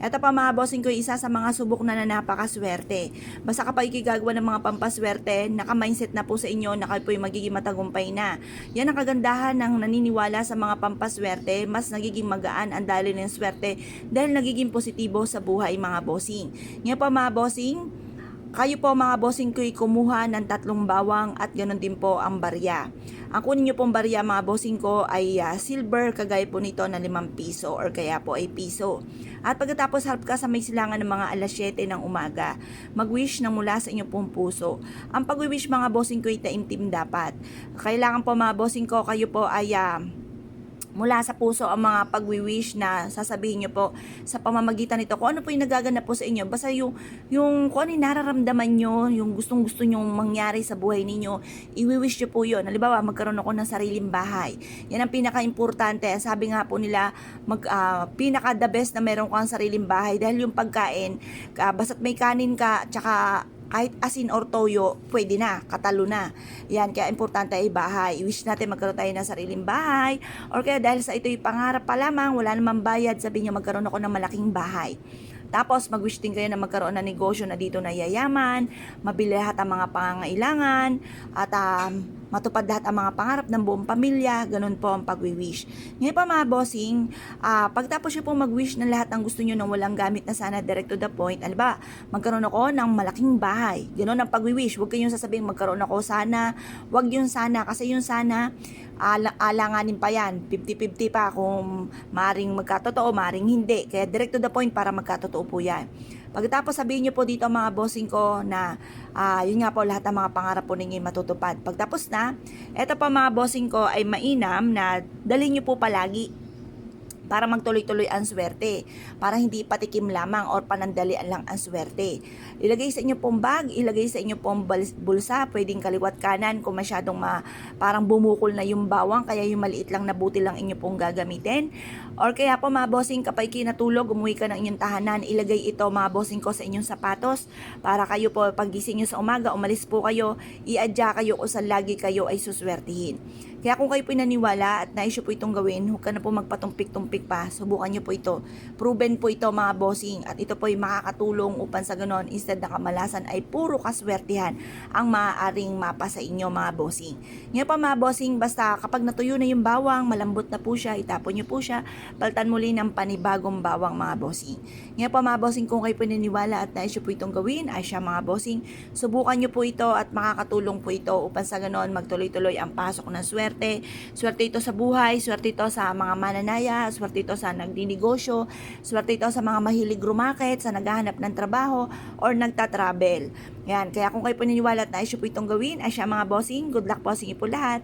Ito pa mga bossing ko, isa sa mga subok na napakaswerte. Basta kapag ikigagawa ng mga pampaswerte, naka-mindset na po sa inyo na kayo po yung magiging matagumpay na. Yan ang kagandahan ng naniniwala sa mga pampaswerte, mas nagiging magaan ang daloy ng swerte dahil nagiging positibo sa buhay mga bossing. Ngayon pa mga bossing, kayo po mga bossing ko'y kumuha ng 3 bawang at ganoon din po ang barya. Ang kunin nyo pong barya mga bossing ko ay silver, kagaya po nito na 5 piso or kaya po ay piso. At pagkatapos harap ka sa may silangan ng mga alas 7 ng umaga, mag-wish na mula sa inyong pong puso. Ang pag-wish mga bossing ko ay taimtim dapat. Kailangan po mga bossing ko, kayo po ay mula sa puso ang mga pagwi-wish na sasabihin nyo po sa pamamagitan nito kung ano po yung nagaganap po sa inyo. Basta yung kung ano yung nararamdaman nyo, yung gustong-gusto nyong mangyari sa buhay ninyo, i-wish nyo po yun. Halimbawa, magkaroon ako ng sariling bahay. Yan ang pinaka-importante. Sabi nga po nila, pinaka-the best na meron kang sariling bahay dahil yung pagkain, basta't may kanin ka, tsaka kahit asin or toyo, pwede na, katalo na. Yan, kaya importante ay bahay. I-wish natin magkaroon tayo ng sariling bahay. Or kaya dahil sa ito'y pangarap pa lamang, wala namang bayad, sabihin nyo magkaroon ako ng malaking bahay. Tapos mag-wish din kayo na magkaroon ng negosyo na dito na yayaman, mabili lahat ang mga pangangailangan, at matupad lahat ang mga pangarap ng buong pamilya. Ganun po ang pag-wish. Ngayon pa mga bossing, pagtapos nyo po mag-wish ng lahat ng gusto nyo nang walang gamit na sana, direct to the point. Ano ba? Magkaroon ako ng malaking bahay. Ganun ang pag-wish. Huwag kayong sasabihin magkaroon ako sana. Huwag yung sana. Kasi yung sana, alanganin pa yan. 50-50 pa kung maring magkatotoo, maring hindi. Kaya direct to the point para magkatotoo po yan. Pagkatapos sabihin nyo po dito mga bossing ko na yun nga po lahat ng mga pangarap po ninyo matutupad. Pagtapos na, eto pa mga bossing ko ay mainam na dalhin nyo po palagi para magtuloy-tuloy ang swerte, para hindi patikim lamang or panandalian lang ang swerte. Ilagay sa inyo pong bag, ilagay sa inyo pong bulsa, pwedeng kaliwat kanan kung masyadong parang bumukol na yung bawang, kaya yung maliit lang na butil lang inyo pong gagamitin. Or kaya po mga bossing, kapag kinatulog, umuwi ka ng inyong tahanan, ilagay ito mga bossing ko sa inyong sapatos, para kayo po pagising nyo sa umaga, umalis po kayo, i-adya kayo o sa lagi kayo ay suswertihin. Kaya kung kayo po naniniwala at naisyo po itong gawin, huwag ka na po magpatumpik-tumpik pa. Subukan nyo po ito. Proven po ito mga bossing at ito po ay makakatulong upang sa ganon, instead na kamalasan ay puro kaswertihan ang maaaring mapa sa inyo mga bossing. Ngayon pa mga bossing, basta kapag natuyo na yung bawang, malambot na po siya, itapon nyo po siya, palitan muli ng panibagong bawang mga bossing. Ngayon pa mga bossing, kung kayo po naniniwala at naisyo po itong gawin, ay siya mga bossing, subukan nyo po ito at makakatulong po ito upang sa ganon magtuloy-tuloy ang pasok ng swerte. Swerte ito sa buhay, swerte ito sa mga mananaya, swerte ito sa nagdinegosyo, swerte ito sa mga mahilig rumakit, sa naghahanap ng trabaho, or nagtatravel. Yan, kaya kung kayo po naniniwala at naisyo po itong gawin, ay siya mga bossing, good luck po sa inyo po lahat.